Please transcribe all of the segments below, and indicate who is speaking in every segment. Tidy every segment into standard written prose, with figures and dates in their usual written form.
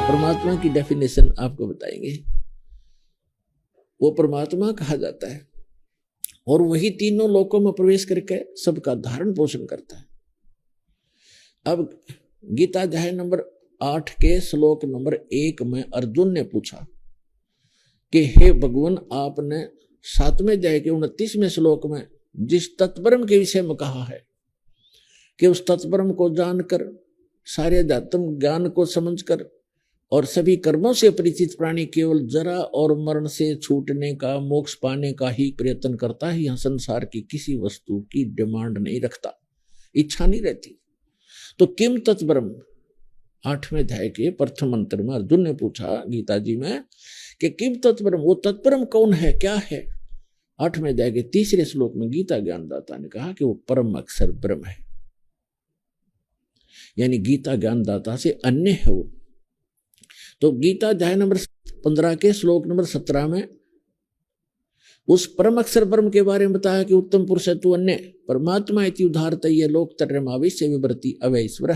Speaker 1: परमात्मा की डेफिनेशन आपको बताएंगे। वो परमात्मा कहा जाता है और वही तीनों लोकों में प्रवेश करके सबका धारण पोषण करता है। अब गीता अध्याय नंबर 8 के श्लोक नंबर 1 में अर्जुन ने पूछा कि हे भगवान, आपने 7वें अध्याय के 29वें श्लोक में जिस तत्परम के विषय में कहा है कि उस तत्परम को जानकर, सारे अध्यात्म ज्ञान को समझकर और सभी कर्मों से परिचित प्राणी केवल जरा और मरण से छूटने का, मोक्ष पाने का ही प्रयत्न करता है। यह संसार की किसी वस्तु की डिमांड नहीं रखता, इच्छा नहीं रहती। तो किम तत्परम 8वें अध्याय के प्रथम मंत्र में अर्जुन ने पूछा गीता जी में कि किम तत्परम, वो तत्परम कौन है, क्या है। 8वें अध्याय के 3रे श्लोक में गीता ज्ञानदाता ने कहा कि वो परम अक्षर ब्रह्म है, यानी गीता ज्ञानदाता से अन्य है वो। तो गीता अध्याय नंबर 15 के श्लोक नंबर 17 में उस परम अक्षर ब्रह्म के बारे में बताया कि उत्तम पुरुष तु अन्य परमात्मा इति उदाहरत ये लोक तरमाविश्य विवृति अवैश्वर।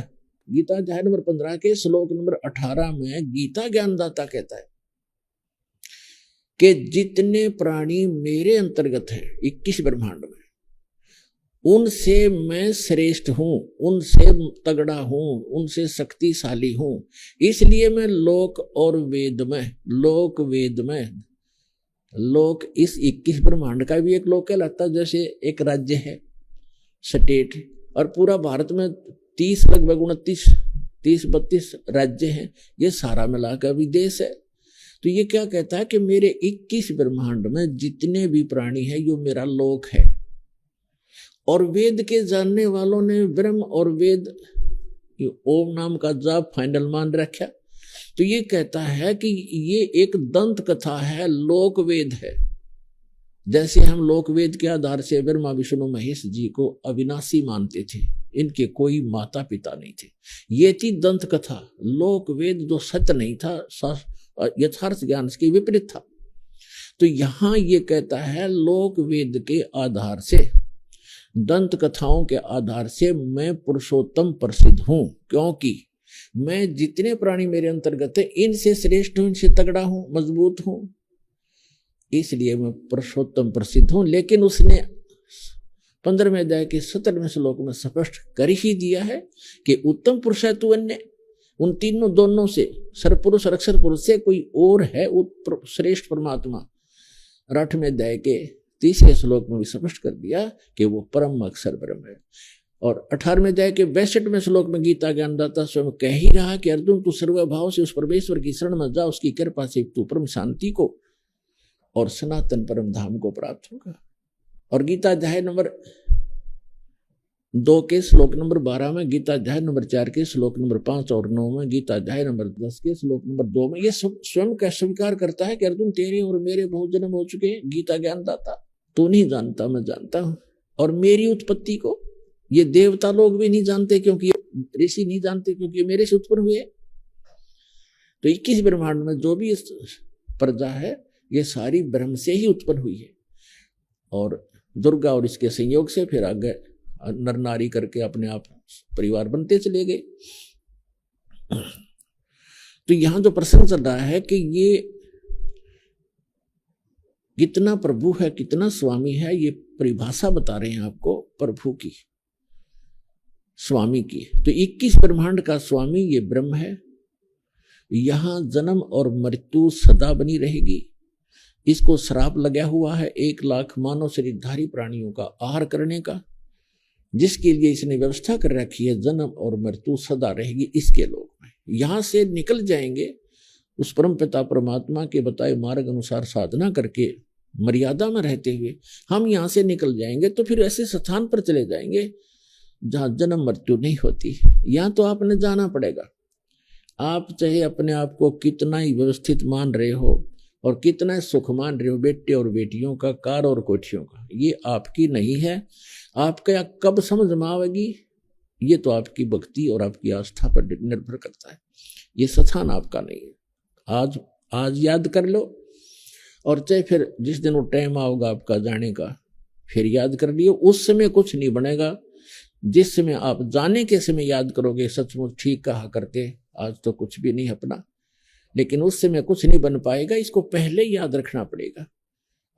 Speaker 1: गीता अध्याय नंबर 15 के श्लोक नंबर 18 में गीता ज्ञानदाता कहता है कि जितने प्राणी मेरे अंतर्गत हैं 21 ब्रह्मांड में, उनसे मैं श्रेष्ठ हूं, उनसे तगड़ा हूं, उनसे शक्तिशाली हूं। इसलिए मैं लोक और वेद में, लोक वेद में, लोक इस 21 ब्रह्मांड का भी एक लोक कहलाता है। जैसे एक राज्य है स्टेट, और पूरा भारत में 30 लगभग 29-32 राज्य हैं, ये सारा मिलाकर भी देश है। तो ये क्या कहता है कि मेरे 21 ब्रह्मांड में जितने भी प्राणी हैं यो मेरा लोक है। और वेद के जानने वालों ने ब्रह्म और वेद ओम नाम का जाप फाइनल मान रखा। तो ये कहता है कि ये एक दंत कथा है, लोक वेद है। जैसे हम लोक वेद के आधार से ब्रह्मा विष्णु महेश जी को अविनाशी मानते थे, इनके कोई माता पिता नहीं थे, ये थी दंत कथा। लोक वेद जो सत्य नहीं था, यथार्थ ज्ञान के विपरीत था। तो यहां ये कहता है लोक वेद के आधार से, दंत कथाओं के आधार से मैं पुरुषोत्तम प्रसिद्ध हूं, क्योंकि मैं जितने प्राणी मेरे अंतर्गत है इनसे श्रेष्ठ हूं, इनसे तगड़ा हूं, मजबूत हूं, इसलिए मैं पुरुषोत्तम प्रसिद्ध हूं। लेकिन उसने 15वें अध्याय के 17वें श्लोक में स्पष्ट कर ही दिया है कि उत्तम पुरुष है तू अन्य, उन तीनों दोनों से, सरपुरुष और अक्षर पुरुष से कोई और है श्रेष्ठ परमात्मा। 8वें अध्याय के 3रे श्लोक में भी स्पष्ट कर दिया कि वो परम अक्षर ब्रह्म है। और 18वें अध्याय के 62वें श्लोक में गीता ज्ञानदाता स्वयं कह ही रहा कि अर्जुन तू सर्वभाव से उस परमेश्वर की शरण में जा, उसकी कृपा से तू परम शांति को और सनातन परम धाम को प्राप्त होगा। और गीता अध्याय नंबर 2 के श्लोक नंबर 12 में, गीता अध्याय नंबर 4 के श्लोक नंबर 5 और 9 में, गीता अध्याय नंबर 10 के श्लोक नंबर 2 में ये स्वयं का स्वीकार करता है कि अर्जुन तेरे और मेरे बहुत जन्म हो चुके हैं। गीता ज्ञानदाता, तू नहीं जानता, मैं जानता हूं। और मेरी उत्पत्ति को ये देवता लोग भी नहीं जानते, क्योंकि ऋषि नहीं जानते, क्योंकि मेरे से उत्पन्न हुए। तो 21 ब्रह्मांड में जो भी प्रजा है ये सारी ब्रह्म से ही उत्पन्न हुई है। और दुर्गा और इसके संयोग से फिर आगे नर नारी करके अपने आप परिवार बनते चले गए। तो यहां जो प्रश्न चल रहा है कि ये कितना प्रभु है, कितना स्वामी है, ये परिभाषा बता रहे हैं आपको प्रभु की, स्वामी की। तो 21 ब्रह्मांड का स्वामी ये ब्रह्म है। यहां जन्म और मृत्यु सदा बनी रहेगी। इसको श्राप लगा हुआ है 1 लाख मानव शरीरधारी प्राणियों का आहार करने का, जिसके लिए इसने व्यवस्था कर रखी है। जन्म और मृत्यु सदा रहेगी इसके लोक में। यहां से निकल जाएंगे उस परम पिता परमात्मा के बताए मार्ग अनुसार साधना करके, मर्यादा में रहते हुए हम यहां से निकल जाएंगे, तो फिर ऐसे स्थान पर चले जाएंगे जहां जन्म मृत्यु नहीं होती। यहां तो आपने जाना पड़ेगा। आप चाहे अपने आप को कितना ही व्यवस्थित मान रहे हो और कितना सुख मान रहे हो बेटे और बेटियों का, कार और कोठियों का, ये आपकी नहीं है। आपका कब समझ में आवेगी ये तो आपकी भक्ति और आपकी आस्था पर निर्भर करता है। ये स्थान आपका नहीं है। आज याद कर लो, और चाहे फिर जिस दिन वो टाइम आओगा आपका जाने का फिर याद कर लियो। उस समय कुछ नहीं बनेगा। जिस समय आप जाने के समय याद करोगे सचमुच ठीक कहा करते, आज तो कुछ भी नहीं अपना। लेकिन उससे मैं कुछ नहीं बन पाएगा, इसको पहले याद रखना पड़ेगा।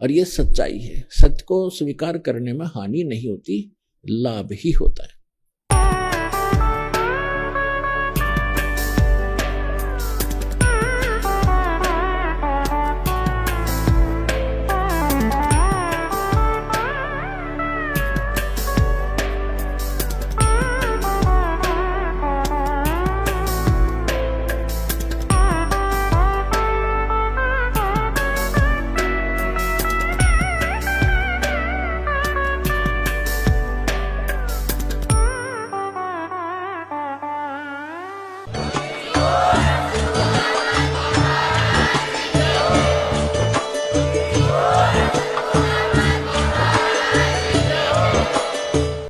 Speaker 1: और ये सच्चाई है, सत्य को स्वीकार करने में हानि नहीं होती, लाभ ही होता है।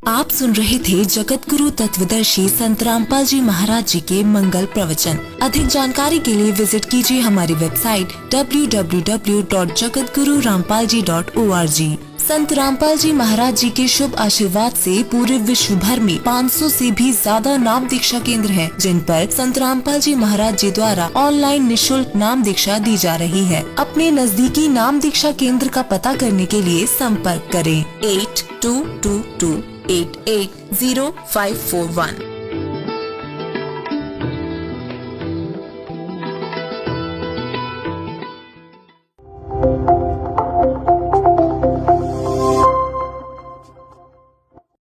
Speaker 2: आप सुन रहे थे जगत गुरु तत्वदर्शी संत रामपाल जी महाराज जी के मंगल प्रवचन। अधिक जानकारी के लिए विजिट कीजिए हमारी वेबसाइट www.jagatgururampalji.org। संत रामपाल जी महाराज जी के शुभ आशीर्वाद से पूरे विश्व भर में 500 से भी ज्यादा नाम दीक्षा केंद्र हैं, जिन पर संत रामपाल जी महाराज जी द्वारा ऑनलाइन निशुल्क नाम दीक्षा दी जा रही है। अपने नजदीकी नाम दीक्षा केंद्र का पता करने के लिए संपर्क करें 8222880541।